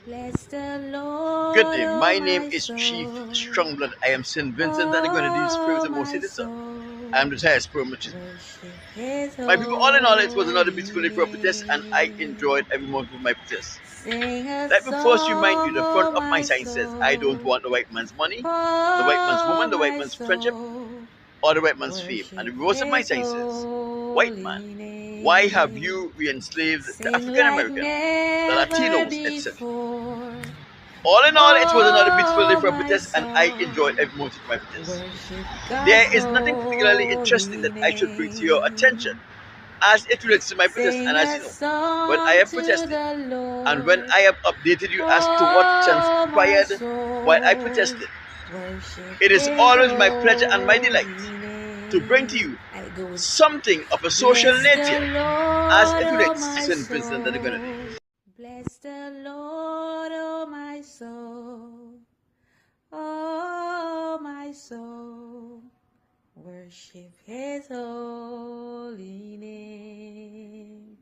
Bless the Lord, Good day, oh my name my is Chief soul, Strongblood. I am St. Vincent and the Grenadines Spirit oh and Most my Citizen. I am soul. the highest permission. Worship His My people, all in all, it was another holy beautiful day for a protest, and I enjoyed name. every moment of my protest. Sing a Let me first remind you song, the front oh of my my sign says, I don't soul, want the white man's money, the white man's oh woman, the white my man's friendship, soul. or the white man's fame. And the Worship reverse of my His sign says, white man, holy why have name. you re-enslaved the Sing African like American, the never Latinos, etc.? before. All in all, it was another beautiful day Oh, for a my protest, and I enjoyed soul, every moment of my protest. worship God's There is nothing particularly interesting holy that I should bring to your attention name. as it relates to my protest. Sing And as a you know, when I song have to protested the and when Lord. I have updated you as to what Oh, my transpired while I soul, protested, worship it is His always my pleasure and my delight holy to bring to name. you And it goes, something of a social bless the nature as Lord, it oh, relates to my St. Vincent and the soul. Grenadines. Bless the Lord, oh, my soul. Oh, my soul, worship His holy name.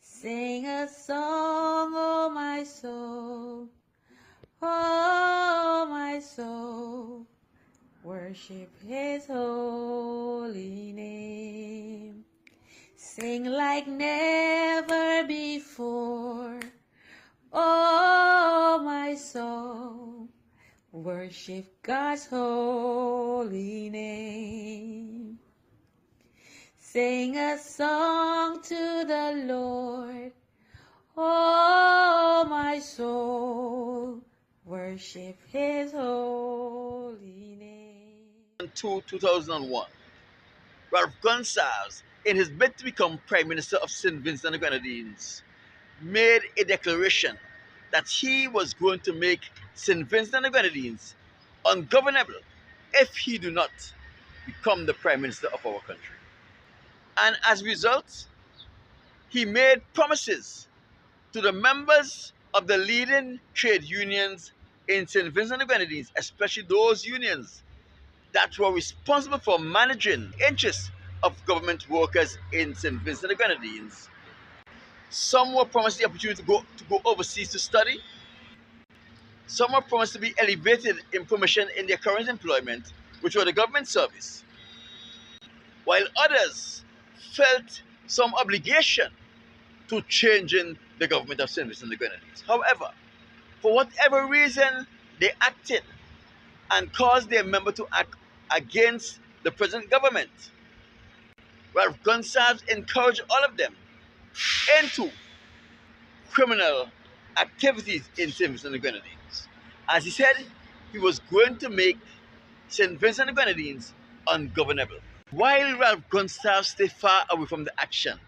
Sing a song, oh, my soul. Oh, my soul, worship His holy name. Sing like never before. Oh, my soul, worship God's holy name. Sing a song to the Lord. Oh, my soul, worship His holy name. 2001, Ralph Gonsalves, in his bid to become Prime Minister of St. Vincent and the Grenadines, made a declaration that he was going to make St. Vincent and the Grenadines ungovernable if he do not become the Prime Minister of our country. And as a result, he made promises to the members of the leading trade unions in St. Vincent and the Grenadines, especially those unions that were responsible for managing the interests of government workers in St. Vincent and the Grenadines. Some were promised the opportunity to go overseas to study. Some were promised to be elevated in promotion in their current employment, which were the government service, while others felt some obligation to changing the government of St. Vincent and the Grenadines. However, for whatever reason, they acted and caused their member to act against the present government. Ralph Gonsalves encouraged all of them into criminal activities in St. Vincent and the Grenadines. As he said, he was going to make St. Vincent and the Grenadines ungovernable. While Ralph Gonsalves stayed far away from the action,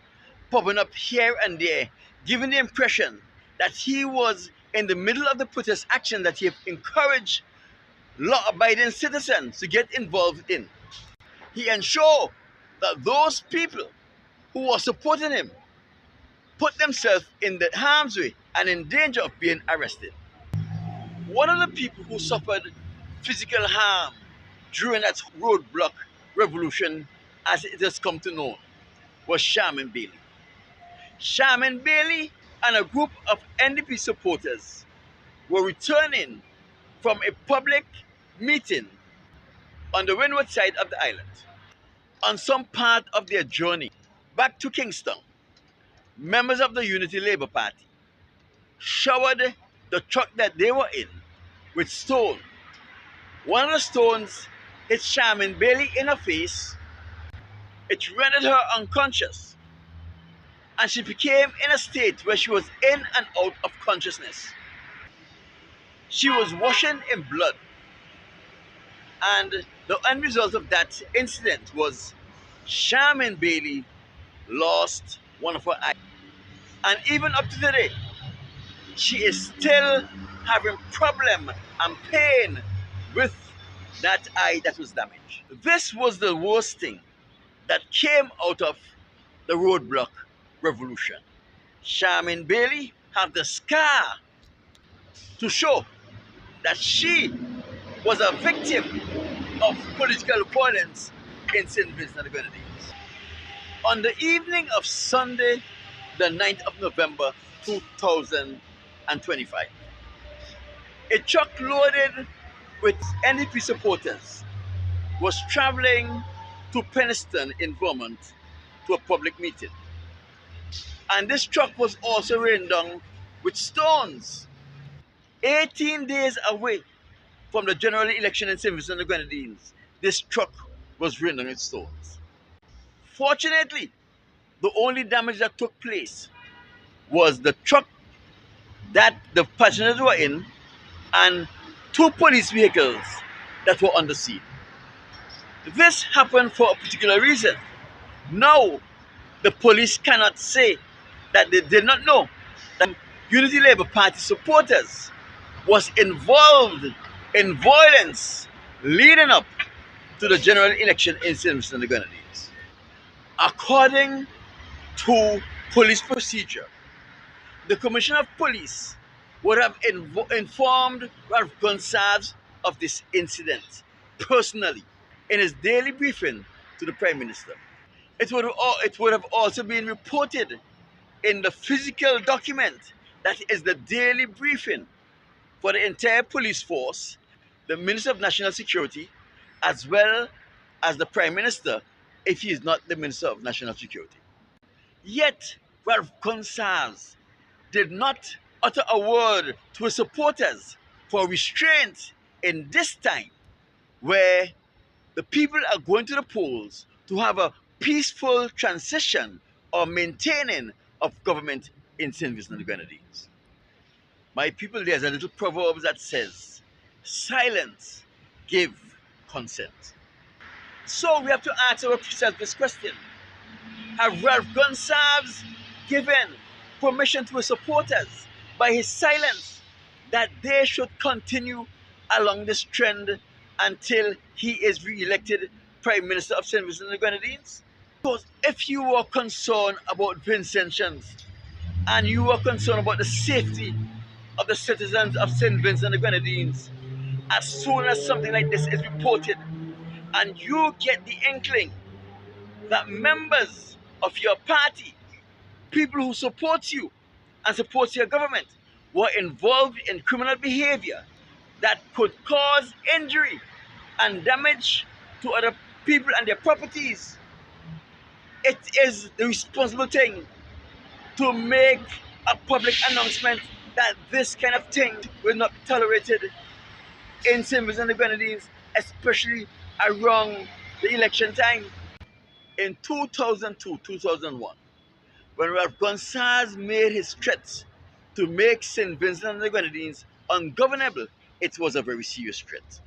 popping up here and there, giving the impression that he was in the middle of the protest action that he had encouraged law-abiding citizens to get involved in. He ensured that those people who were supporting him put themselves in the harm's way and in danger of being arrested. One of the people who suffered physical harm during that roadblock revolution, as it has come to know, was Sharman Bailey. Sharman Bailey and a group of NDP supporters were returning from a public meeting on the windward side of the island. On some part of their journey back to Kingston, members of the Unity Labour Party showered the truck that they were in with stone. One of the stones hit Sharman Bailey in her face. It rendered her unconscious, and she became in a state where she was in and out of consciousness. She was washing in blood, and the end result of that incident was Sharman Bailey lost one of her eyes. And even up to today, she is still having problem and pain with that eye that was damaged. This was the worst thing that came out of the roadblock revolution. Sharman Bailey had the scar to show that she was a victim of political violence in St. Vincent and the Grenadines. On the evening of Sunday, the 9th of November 2001, A truck loaded with NDP supporters was traveling to Penistone in Vermont to a public meeting. And this truck was also rained down with stones. 18 days away from the general election in St. Vincent and the Grenadines, this truck was rained down with stones. Fortunately, the only damage that took place was the truck that the passengers were in and two police vehicles that were on the scene. This happened for a particular reason. Now, the police cannot say that they did not know that Unity Labour Party supporters was involved in violence leading up to the general election in St. Vincent and the Grenadines. According to police procedure, the Commissioner of Police would have informed Ralph Gonsalves of this incident personally in his daily briefing to the Prime Minister. It would have also been reported in the physical document that is the daily briefing for the entire police force, the Minister of National Security, as well as the Prime Minister, if he is not the Minister of National Security. Yet, Ralph Gonsalves did not utter a word to his supporters for restraint in this time where the people are going to the polls to have a peaceful transition or maintaining of government in St. Vincent and the Grenadines. My people, there's a little proverb that says, silence give consent. So we have to ask ourselves this question. Have Ralph Gonsalves given permission to his supporters by his silence that they should continue along this trend until he is re-elected Prime Minister of St. Vincent and the Grenadines? Because if you are concerned about Vincentians and you are concerned about the safety of the citizens of St. Vincent and the Grenadines, as soon as something like this is reported and you get the inkling that members of your party, people who support you and support your government, were involved in criminal behavior that could cause injury and damage to other people and their properties, it is the responsible thing to make a public announcement that this kind of thing will not be tolerated in St. Vincent and the Grenadines, especially around the election time. In 2002-2001, when Ralph Gonsalves made his threats to make St. Vincent and the Grenadines ungovernable, it was a very serious threat.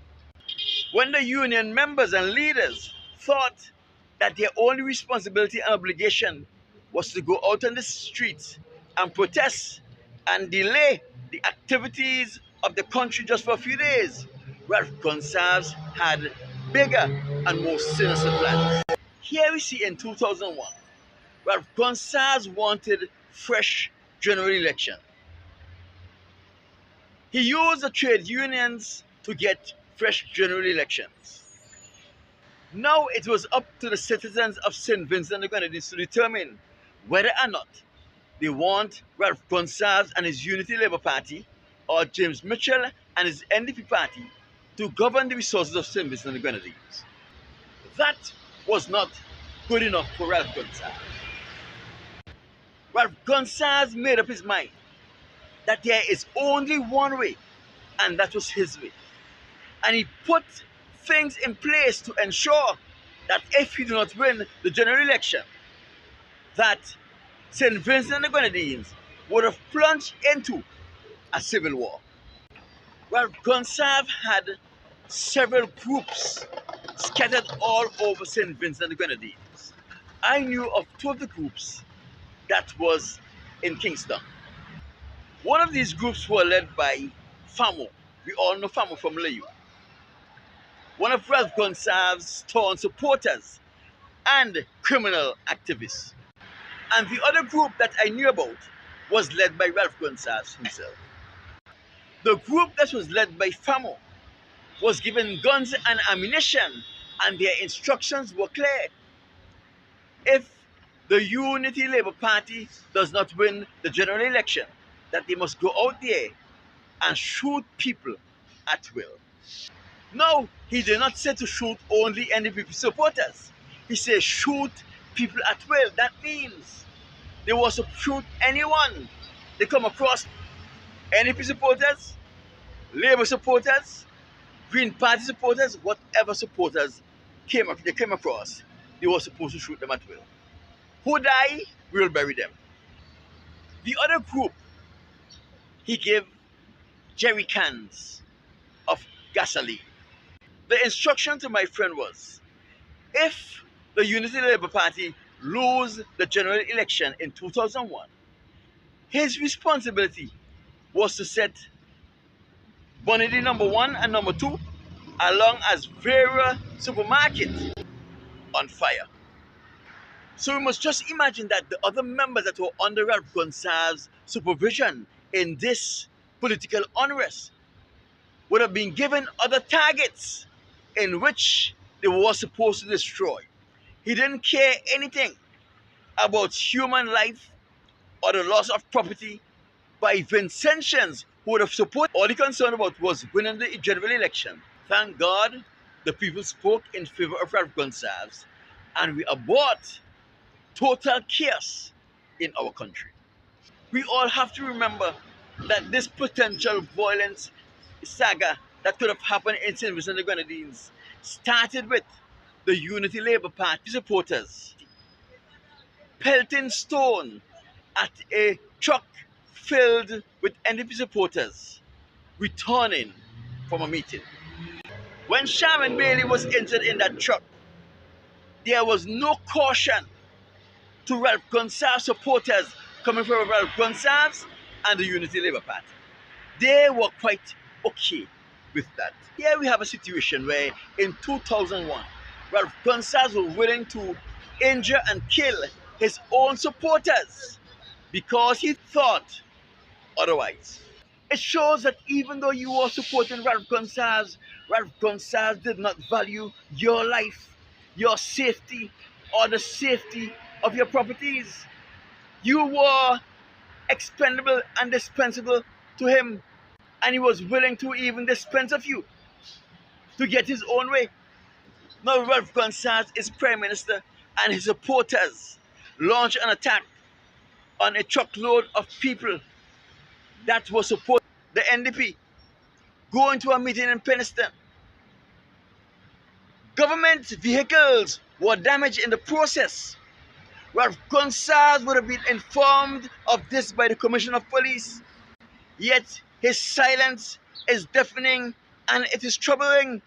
When the union members and leaders thought that their only responsibility and obligation was to go out on the streets and protest and delay the activities of the country just for a few days, Ralph Gonsalves had bigger and more sinister plans. Here we see in 2001, Ralph Gonsalves wanted fresh general election. He used the trade unions to get fresh general elections. Now it was up to the citizens of St. Vincent and the Grenadines to determine whether or not they want Ralph Gonsalves and his Unity Labour Party or James Mitchell and his NDP party to govern the resources of St. Vincent and the Grenadines. That was not good enough for Ralph Gonsalves. Ralph Gonsalves made up his mind that there is only one way, and that was his way. And he put things in place to ensure that if he do not win the general election, that St. Vincent and the Grenadines would have plunged into a civil war. Ralph Gonsalves had several groups scattered all over St. Vincent and the Grenadines. I knew of two of the groups that was in Kingston. One of these groups were led by Famo. We all know Famo from Layu, one of Ralph Gonsalves' staunch supporters and criminal activists. And the other group that I knew about was led by Ralph Gonsalves himself. The group that was led by Famo was given guns and ammunition, and their instructions were clear. If the Unity Labour Party does not win the general election, that they must go out there and shoot people at will. No, he did not say to shoot only NDP supporters. He said shoot people at will. That means they was to shoot anyone they come across. NDP supporters, Labour supporters, Green Party supporters, whatever supporters they came across, they were supposed to shoot them at will. Who die, we'll bury them. The other group, he gave jerry cans of gasoline. The instruction to my friend was, if the Unity Labour Party lose the general election in 2001, his responsibility was to set Bonidi number 1 and number 2, along as various supermarkets, on fire. So we must just imagine that the other members that were under Ralph Gonsalves' supervision in this political unrest would have been given other targets in which they were supposed to destroy. He didn't care anything about human life or the loss of property by Vincentians who would have supported. All he concerned about was winning the general election. Thank God the people spoke in favor of Ralph Gonsalves, and we abort total chaos in our country. We all have to remember that this potential violence saga that could have happened in St. Vincent and the Grenadines started with the Unity Labour Party supporters pelting stone at a truck filled with NDP supporters returning from a meeting. When Sharman Bailey was injured in that truck, there was no caution to Ralph Gonsalves supporters coming from Ralph Gonsalves and the Unity Labour Party. They were quite okay with that. Here we have a situation where in 2001, Ralph Gonsalves was willing to injure and kill his own supporters because he thought otherwise. It shows that even though you were supporting Ralph Gonsalves did not value your life, your safety, or the safety of your properties. You were expendable and dispensable to him, and he was willing to even dispense of you to get his own way. Now Ralph Gonsalves is Prime Minister, and his supporters launched an attack on a truckload of people that were supporting the NDP, going to a meeting in Penistone. Government vehicles were damaged in the process. Ralph Gonsalves would have been informed of this by the Commissioner of Police. Yet his silence is deafening and it is troubling.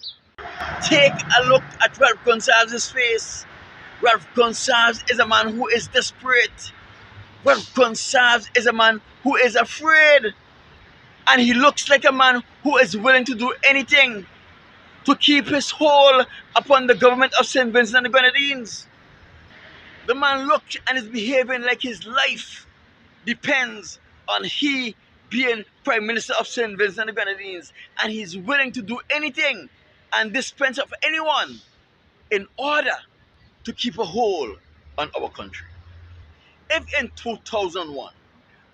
Take a look at Ralph Gonsalves' face. Ralph Gonsalves is a man who is desperate. Ralph Gonsalves is a man who is afraid. And he looks like a man who is willing to do anything to keep his hold upon the government of St. Vincent and the Grenadines. The man looks and is behaving like his life depends on he being Prime Minister of St. Vincent and the Grenadines, and he's willing to do anything and dispense of anyone in order to keep a hold on our country. If in 2001,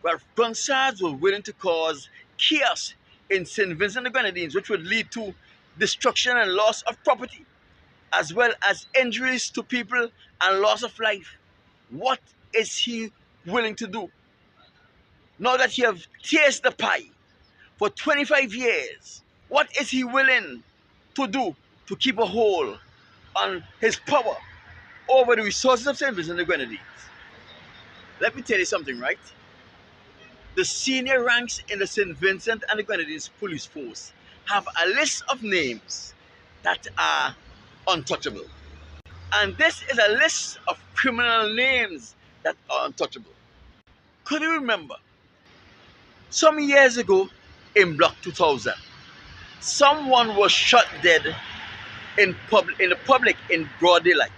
Ralph Gonsalves was willing to cause chaos in St. Vincent and the Grenadines, which would lead to destruction and loss of property, as well as injuries to people and loss of life, what is he willing to do? Now that he has tasted the pie for 25 years, what is he willing to do to keep a hold on his power over the resources of St. Vincent and the Grenadines? Let me tell you something, right? The senior ranks in the St. Vincent and the Grenadines police force have a list of names that are untouchable. And this is a list of criminal names that are untouchable. Could you remember, some years ago in Block 2000, someone was shot dead in the public in broad daylight.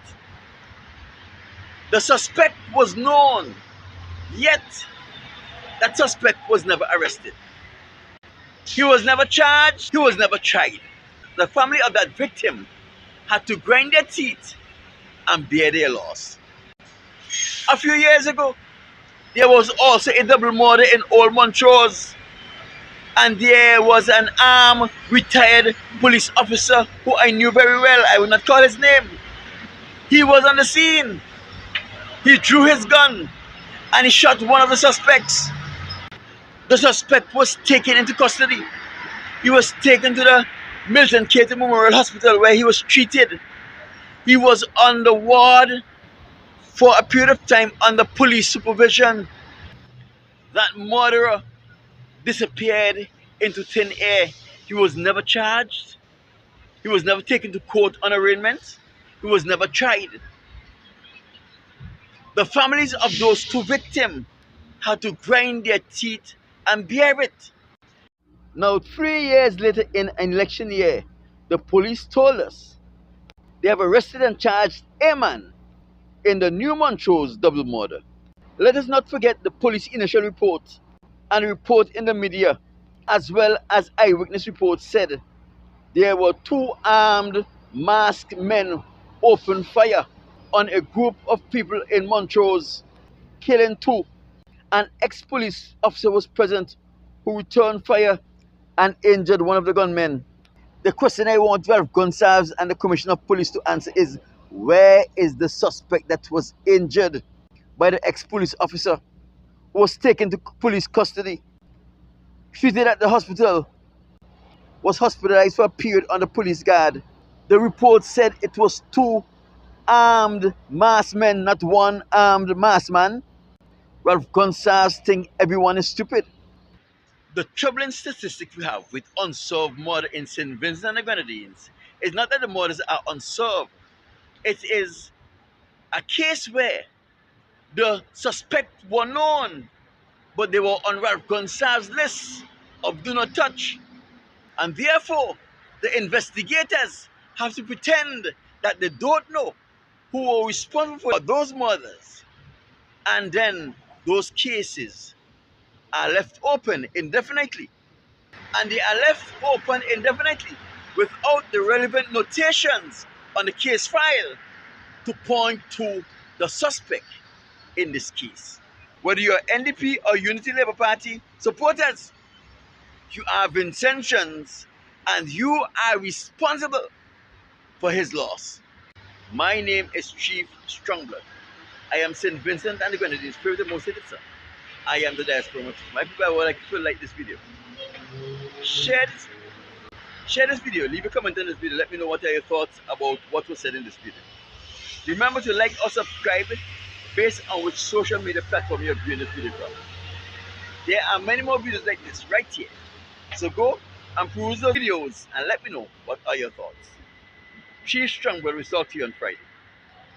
The suspect was known, yet that suspect was never arrested. He was never charged, he was never tried. The family of that victim had to grind their teeth and bear their loss. A few years ago, There was also a double murder in Old Montrose, and there was an armed retired police officer who I knew very well. I will not call his name. He was on the scene. He drew his gun and he shot one of the suspects. The suspect was taken into custody. He was taken to the Milton Katie Memorial Hospital where he was treated. He was on the ward for a period of time under police supervision. That murderer disappeared into thin air. He was never charged. He was never taken to court on arraignment. He was never tried. The families of those two victims had to grind their teeth and bear it. Now, 3 years later in an election year, the police told us they have arrested and charged a man in the New Montrose double murder. Let us not forget the police initial report and report in the media, as well as eyewitness reports said there were two armed, masked men opened fire on a group of people in Montrose, killing two. An ex-police officer was present who returned fire and injured one of the gunmen. The question I want Ralph Gonsalves and the Commissioner of Police to answer is, where is the suspect that was injured by the ex-police officer who was taken to police custody, treated at the hospital, was hospitalized for a period under police guard? The report said it was two armed masked men, not one armed masked man. Ralph Gonsalves thinks everyone is stupid. The troubling statistic we have with unsolved murder in St. Vincent and the Grenadines is not that the murders are unsolved. It is a case where the suspects were known, but they were on Ralph Gonsalves' list of do not touch. And therefore, the investigators have to pretend that they don't know who were responsible for those murders. And then those cases are left open indefinitely. And they are left open indefinitely without the relevant notations on the case file to point to the suspect in this case. Whether you're NDP or Unity Labour Party supporters, you are Vincentians and you are responsible for his loss. My name is Chief Strongblood. I am St. Vincent and the Grenadines' favorite most citizen. I am the diaspora. My people, I would like you to like this video. Share this video. Leave a comment on this video. Let me know what are your thoughts about what was said in this video. Remember to like or subscribe based on which social media platform you're viewing this video from. There are many more videos like this right here. So go and peruse those videos and let me know what are your thoughts. Chief Strongblood will talk to you on Friday.